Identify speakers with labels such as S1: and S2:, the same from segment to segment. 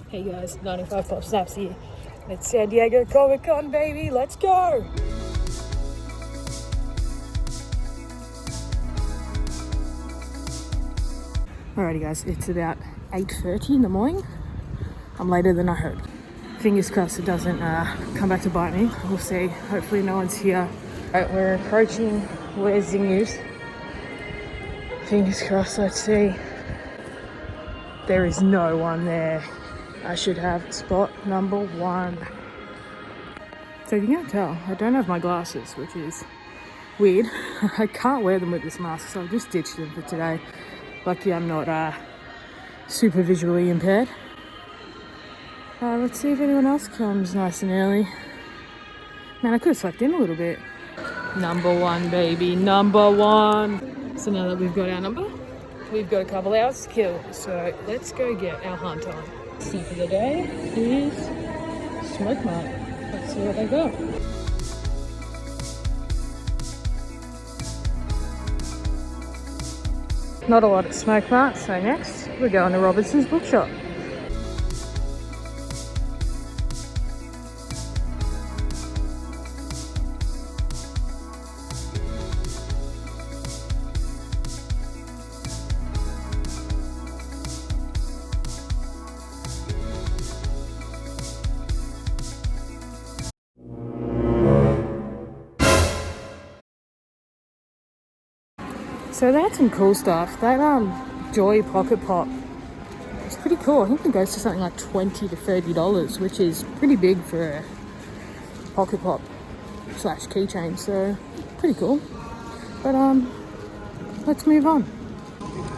S1: Hey guys, 95 Pop Snaps here. It's San Diego Comic Con, baby. Let's go! Alrighty guys, it's about 8:30 in the morning. I'm later than I heard. Fingers crossed it doesn't come back to bite me. We'll see. Hopefully no one's here. Alright, we're approaching where Zing is. Fingers crossed, let's see. There is no one there. I should have spot number 1. So you can't tell, I don't have my glasses, which is weird. I can't wear them with this mask, so I've just ditched them for today. Lucky I'm not super visually impaired. Let's see if anyone else comes nice and early. Man, I could have slept in a little bit. Number 1, baby, number 1. So now that we've got our number, we've got a couple hours to kill. So let's go get our hunt on. Seat for the day is Smoke Mart. Let's see what they got. Not a lot at Smoke Mart, so next we're going to Robinson's Bookshop. So they had some cool stuff. That Joy Pocket Pop, it's pretty cool. I think it goes to something like $20 to $30, which is pretty big for a Pocket Pop / keychain. So pretty cool. But let's move on.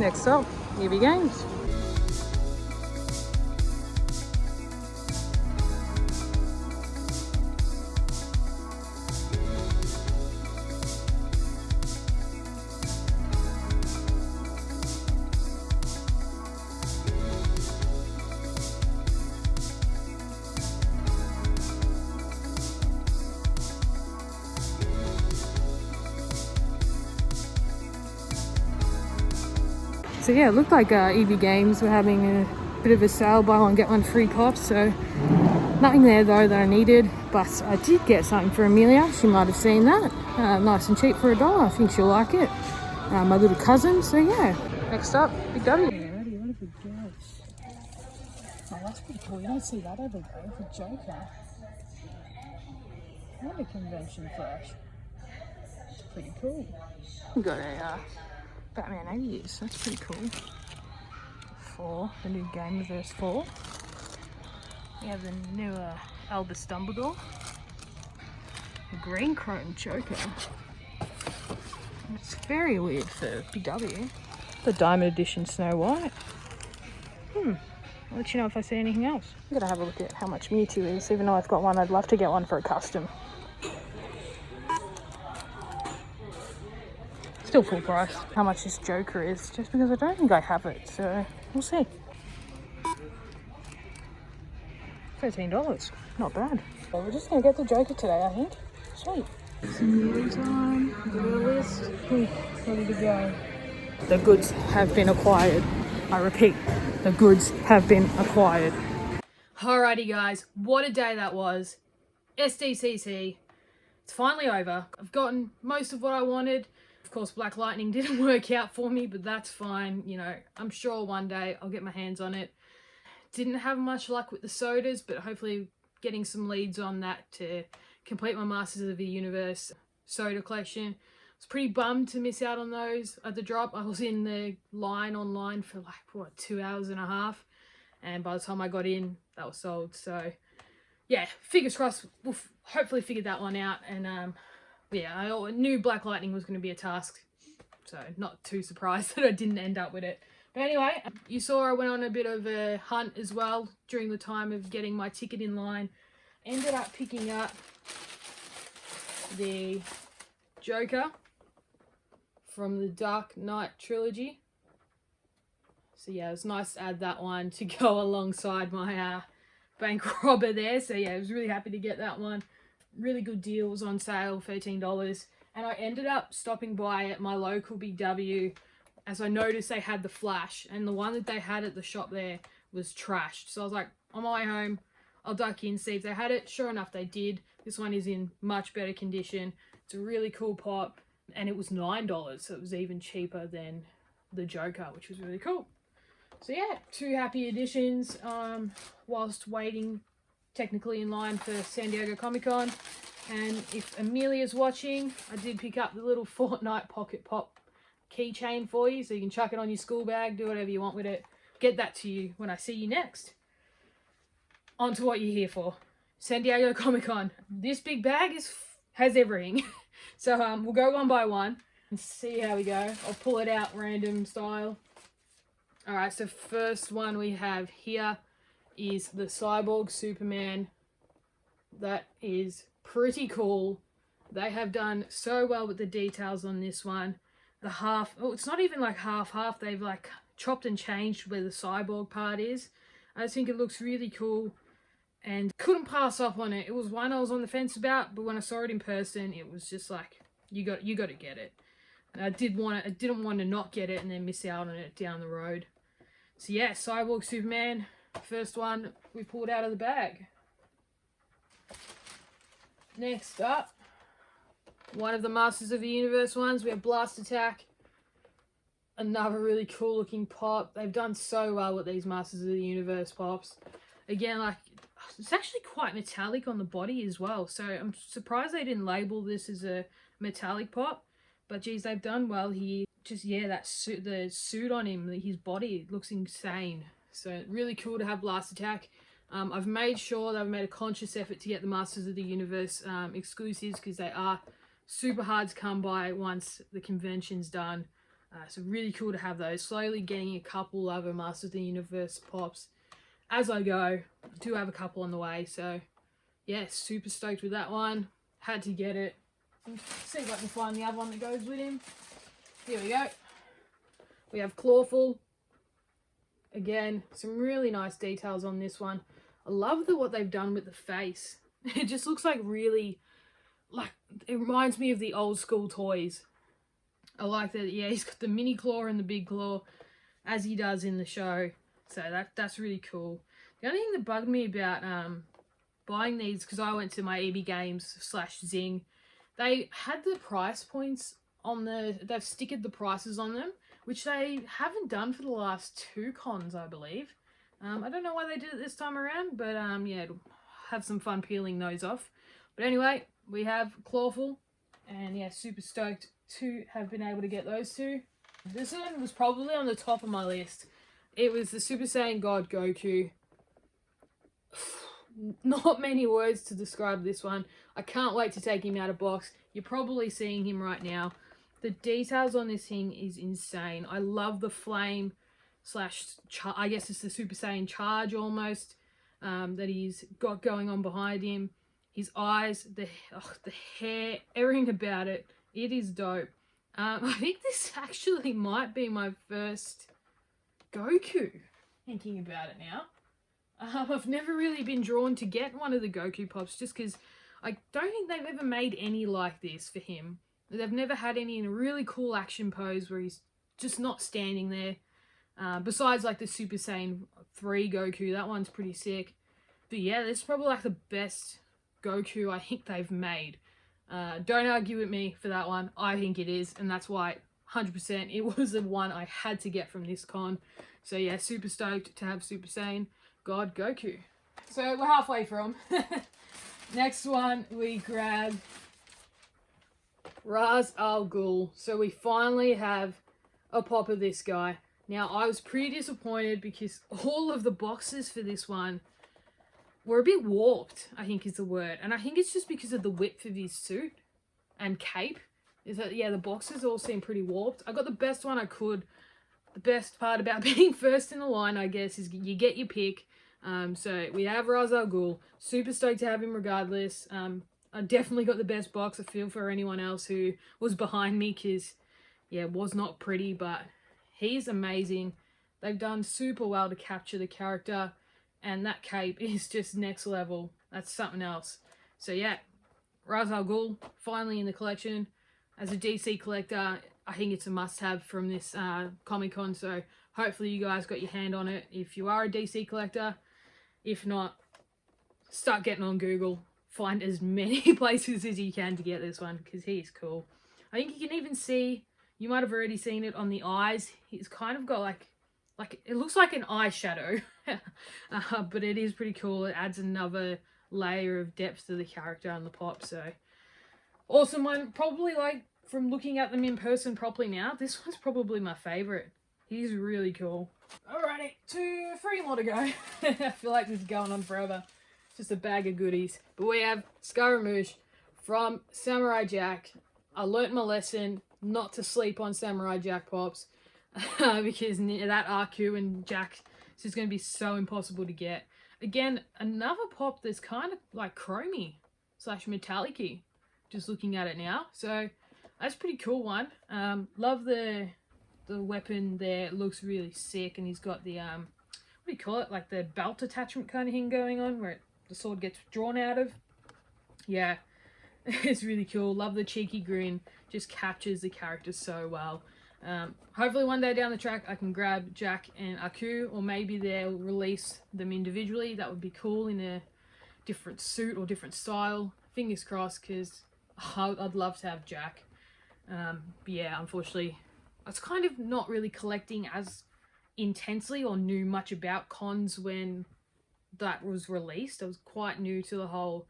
S1: Next up, EV Games. So yeah, it looked like EV Games were having a bit of a sale, buy one get one free pops. So nothing there though that I needed, but I did get something for Amelia. She might have seen that. Nice and cheap for $1. I think she'll like it. My little cousin. So yeah. Next up, Big W. Alrighty, what have we got? Oh, that's pretty cool. You don't see that every day for Joker. What a convention flash. It's pretty cool. We got a Batman 80s, that's pretty cool. 4, the new Game vs 4. We have the newer Albus Dumbledore. The Green Chrome Joker. It's very weird for BW. The Diamond Edition Snow White. I'll let you know if I see anything else. I'm gonna have a look at how much Mewtwo is. Even though I've got one, I'd love to get one for a custom. Still full price. How much this Joker is, just because I don't think I have it, so we'll see. $13, not bad. So we're just gonna get the Joker today, I think. Sweet. Some news on the list. Ready to go. The goods have been acquired. I repeat, the goods have been acquired. Alrighty guys, what a day that was. SDCC. It's finally over. I've gotten most of what I wanted. Of course, Black Lightning didn't work out for me, but that's fine. You know, I'm sure one day I'll get my hands on it. Didn't have much luck with the sodas, but hopefully getting some leads on that to complete my Masters of the Universe soda collection. I was pretty bummed to miss out on those at the drop. I was in the line online for like, 2 hours and a half. And by the time I got in, that was sold. So yeah, fingers crossed, we'll hopefully figure that one out. And yeah, I knew Black Lightning was going to be a task, so not too surprised that I didn't end up with it. But anyway, you saw I went on a bit of a hunt as well during the time of getting my ticket in line. Ended up picking up the Joker from the Dark Knight trilogy. So yeah, it was nice to add that one to go alongside my bank robber there. So yeah, I was really happy to get that one. Really good deal, was on sale, $13. And I ended up stopping by at my local Big W as I noticed they had the Flash, and the one that they had at the shop there was trashed. So I was like, on my way home, I'll duck in, see if they had it. Sure enough, they did. This one is in much better condition. It's a really cool pop, and it was $9, so it was even cheaper than the Joker, which was really cool. So yeah, 2 happy additions whilst waiting technically in line for San Diego Comic-Con. And if Amelia's watching, I did pick up the little Fortnite Pocket Pop keychain for you, so you can chuck it on your school bag, do whatever you want with it. Get that to you when I see you next. On to what you're here for. San Diego Comic-Con. This big bag has everything. So we'll go one by one and see how we go. I'll pull it out random style. Alright, so first one we have here is the Cyborg Superman. That is pretty cool. They have done so well with the details on this one. The half, oh, it's not even like half, they've like chopped and changed where the cyborg part is. I just think it looks really cool and couldn't pass up on it. It was one I was on the fence about, but when I saw it in person, it was just like, you got to get it. And I didn't want to not get it and then miss out on it down the road. So yeah, Cyborg Superman, first one we pulled out of the bag. Next up, one of the Masters of the Universe ones, we have Blast-Attak. Another really cool looking pop. They've done so well with these Masters of the Universe pops. Again, like, it's actually quite metallic on the body as well. So I'm surprised they didn't label this as a metallic pop. But geez, they've done well here. Just, yeah, that suit, the suit on him, his body, it looks insane. So really cool to have Blast-Attak. I've made sure that I've made a conscious effort to get the Masters of the Universe exclusives, because they are super hard to come by once the convention's done. So really cool to have those. Slowly getting a couple other Masters of the Universe pops as I go. I do have a couple on the way, so yeah, super stoked with that one. Had to get it. Let's see if I can find the other one that goes with him. Here we go. We have Clawful. Again, some really nice details on this one. I love what they've done with the face. It just looks like really, like, it reminds me of the old school toys. I like that, yeah, he's got the mini claw and the big claw, as he does in the show. So that's really cool. The only thing that bugged me about buying these, because I went to my EB Games / Zing, they had the price points on they've stickered the prices on them, which they haven't done for the last 2 cons, I believe. I don't know why they did it this time around, but yeah, it'll have some fun peeling those off. But anyway, we have Clawful, and yeah, super stoked to have been able to get those 2. This one was probably on the top of my list. It was the Super Saiyan God Goku. Not many words to describe this one. I can't wait to take him out of box. You're probably seeing him right now. The details on this thing is insane. I love the flame / I guess it's the Super Saiyan charge almost that he's got going on behind him. His eyes, the hair, everything about it. It is dope. I think this actually might be my first Goku, thinking about it now. I've never really been drawn to get one of the Goku pops, just because I don't think they've ever made any like this for him. They've never had any in a really cool action pose where he's just not standing there. Besides like the Super Saiyan 3 Goku, that one's pretty sick. But yeah, this is probably like the best Goku I think they've made. Don't argue with me for that one. I think it is, and that's why 100% it was the one I had to get from this con. So yeah, super stoked to have Super Saiyan God Goku. So we're halfway from. Next one, we grab Ra's al Ghul. So we finally have a pop of this guy. Now, I was pretty disappointed because all of the boxes for this one were a bit warped, I think is the word. And I think it's just because of the width of his suit and cape. Is that, yeah, the boxes all seem pretty warped. I got the best one I could. The best part about being first in the line, I guess, is you get your pick. So we have Ra's al Ghul. Super stoked to have him regardless. I definitely got the best box. I feel for anyone else who was behind me because, yeah, it was not pretty, but he's amazing. They've done super well to capture the character, and that cape is just next level. That's something else. So yeah, Ra's al Ghul, finally in the collection. As a DC collector, I think it's a must-have from this Comic-Con, so Hopefully you guys got your hand on it if you are a DC collector. If not, start getting on Google. Find as many places as you can to get this one, because he's cool. I think you can even see, you might have already seen it on the eyes. He's kind of got like it looks like an eyeshadow. But it is pretty cool. It adds another layer of depth to the character and the pop. So awesome one. Probably, like, from looking at them in person properly now, this one's probably my favorite. He's really cool. Alrighty, 3 more to go. I feel like this is going on forever. Just a bag of goodies. But we have Scaramouche from Samurai Jack. I learnt my lesson not to sleep on Samurai Jack pops. Because that RQ and Jack is just going to be so impossible to get. Again, another pop that's kind of like chromey / metallic-y. Just looking at it now. So that's a pretty cool one. Love the weapon there. It looks really sick. And he's got the, what do you call it? Like the belt attachment kind of thing going on where the sword gets drawn out of. Yeah, it's really cool. Love the cheeky grin. Just captures the character so well. Hopefully one day down the track I can grab Jack and Aku, or maybe they'll release them individually. That would be cool in a different suit or different style. Fingers crossed, because I'd love to have Jack. But yeah, unfortunately, I was kind of not really collecting as intensely or knew much about cons when that was released. I was quite new to the whole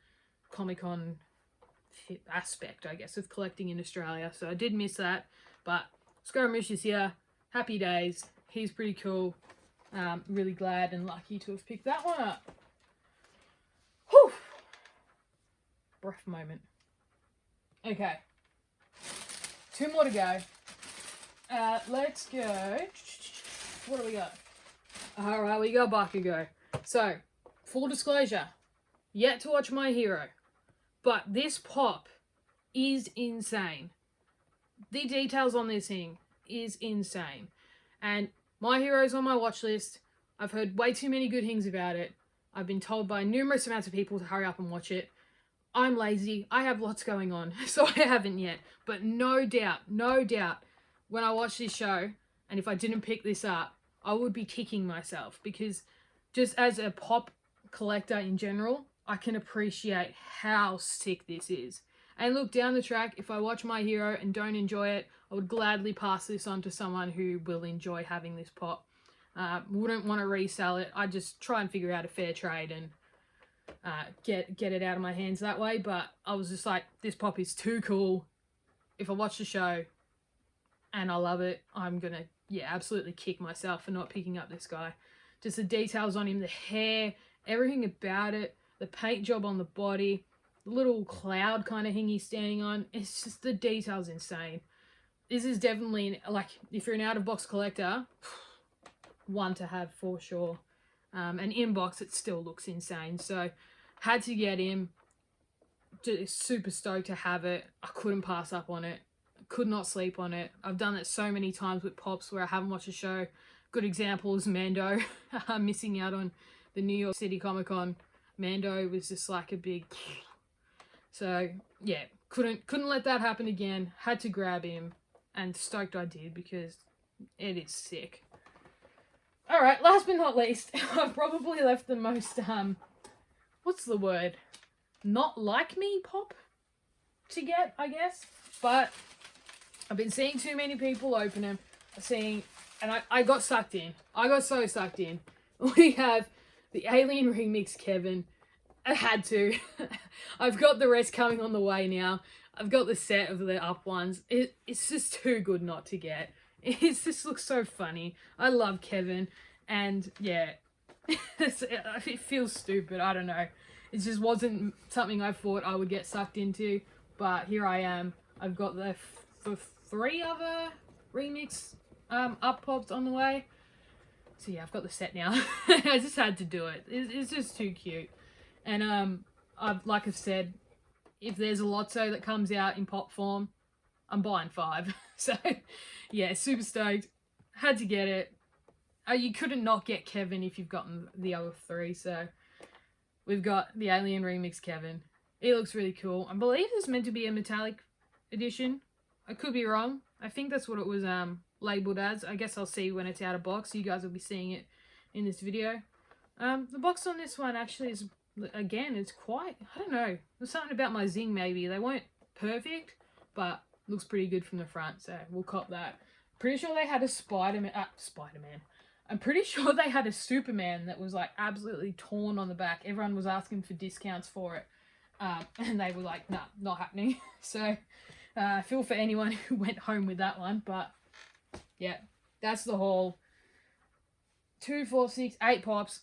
S1: Comic-Con aspect, I guess, of collecting in Australia. So I did miss that, but Scaramouche is here. Happy days. He's pretty cool. Really glad and lucky to have picked that one up. Whew. Breath moment. Okay. 2 more to go. Let's go. What do we got? Alright, we got Bakugo. So, full disclosure. Yet to watch My Hero. But this pop is insane. The details on this thing is insane. And My Hero's on my watch list. I've heard way too many good things about it. I've been told by numerous amounts of people to hurry up and watch it. I'm lazy. I have lots going on, so I haven't yet. But no doubt, when I watch this show, and if I didn't pick this up, I would be kicking myself. Because just as a pop collector in general, I can appreciate how sick this is. And look, down the track, if I watch My Hero and don't enjoy it, I would gladly pass this on to someone who will enjoy having this pop. Wouldn't want to resell it. I'd just try and figure out a fair trade and get it out of my hands that way. But I was just like, this pop is too cool. If I watch the show and I love it, I'm going to, yeah, absolutely kick myself for not picking up this guy. Just the details on him, the hair, everything about it, the paint job on the body, little cloud kind of thing he's standing on. It's just, the detail's insane. This is definitely, like, if you're an out-of-box collector, one to have for sure. And in-box, it still looks insane. So, had to get him. Just super stoked to have it. I couldn't pass up on it. Could not sleep on it. I've done it so many times with pops where I haven't watched a show. Good example is Mando. Missing out on the New York City Comic Con. Mando was just like a big... So, yeah, couldn't let that happen again. Had to grab him, and stoked I did because it is sick. Alright, last but not least, I've probably left the most, what's the word? Not like me pop to get, I guess. But I've been seeing too many people open them. And I got sucked in. I got so sucked in. We have the Alien Remix Kevin. I had to. I've got the rest coming on the way now. I've got the set of the up ones. It's just too good not to get. It just looks so funny. I love Kevin. And yeah, it feels stupid. I don't know. It just wasn't something I thought I would get sucked into. But here I am. I've got the 3 other remix up pops on the way. So yeah, I've got the set now. I just had to do it. It's just too cute. And like I've said, if there's a Lotso that comes out in pop form, I'm buying 5. So yeah, super stoked. Had to get it. You couldn't not get Kevin if you've gotten the other 3. So we've got the Alien Remix Kevin. It looks really cool. I believe it's meant to be a metallic edition. I could be wrong. I think that's what it was labelled as. I guess I'll see when it's out of box. You guys will be seeing it in this video. The box on this one actually is, again, it's quite, I don't know, there's something about my Zing maybe. They weren't perfect, but looks pretty good from the front, so we'll cop that. Pretty sure they had a Spider-Man. I'm pretty sure they had a Superman that was like absolutely torn on the back. Everyone was asking for discounts for it. And they were like, nah, not happening. So I feel for anyone who went home with that one. But yeah, that's the haul. 2, 4, 6, 8 pops.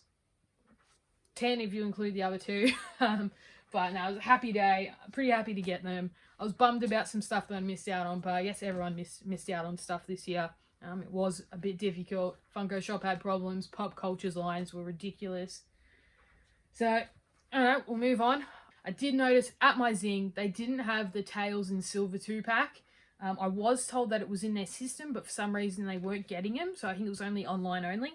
S1: 10 if you include the other 2. But no, it was a happy day. Pretty happy to get them. I was bummed about some stuff that I missed out on, but I guess everyone missed out on stuff this year. It was a bit difficult. Funko Shop had problems. Popcultcha's lines were ridiculous. So, alright, we'll move on. I did notice at my Zing, they didn't have the Tails in Silver 2-pack. I was told that it was in their system, but for some reason they weren't getting them, so I think it was only online only.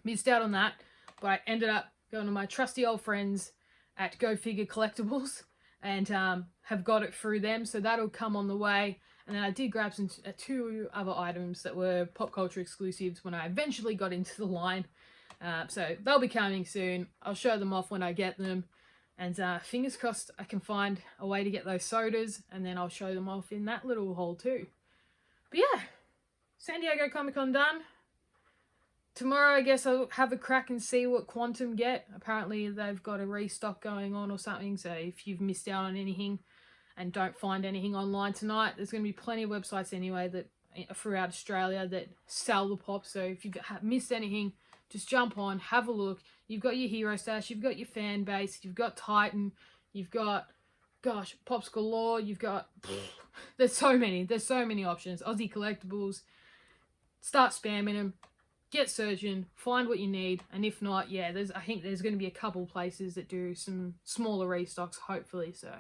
S1: Missed out on that, but I ended up going to my trusty old friends at Go Figure Collectibles and have got it through them, so that'll come on the way. And then I did grab some 2 other items that were Popcultcha exclusives when I eventually got into the line. So they'll be coming soon. I'll show them off when I get them. And fingers crossed I can find a way to get those sodas, and then I'll show them off in that little haul too. But yeah, San Diego Comic-Con done. Tomorrow I guess I'll have a crack and see what Quantum get. Apparently they've got a restock going on or something, so if you've missed out on anything and don't find anything online tonight, there's going to be plenty of websites anyway that throughout Australia that sell the pops. So if you've missed anything, just jump on, have a look. You've got your hero stash, you've got your fan base, you've got Titan, you've got, gosh, Pops Galore, you've got, there's so many options. Aussie collectibles, start spamming them, get searching, find what you need, and if not, yeah, I think there's going to be a couple places that do some smaller restocks, hopefully, so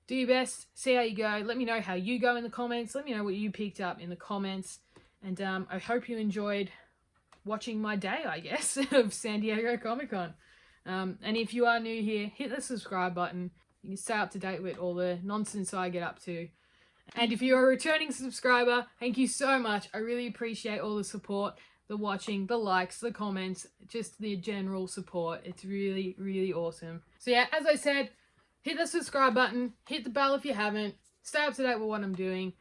S1: do your best, see how you go, let me know how you go in the comments, let me know what you picked up in the comments, and I hope you enjoyed watching my day, I guess, of San Diego Comic-Con. And if you are new here, hit the subscribe button. You can stay up to date with all the nonsense I get up to. And if you're a returning subscriber, thank you so much. I really appreciate all the support, the watching, the likes, the comments, just the general support. It's really, really awesome. So yeah, as I said, hit the subscribe button, hit the bell if you haven't, stay up to date with what I'm doing.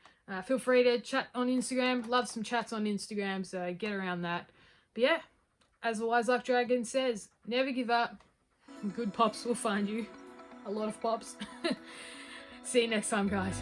S1: Feel free to chat on Instagram. Love some chats on Instagram, so get around that. But yeah, as the Wise Luck Dragon says, never give up. Good pops will find you. A lot of pops. See you next time, guys.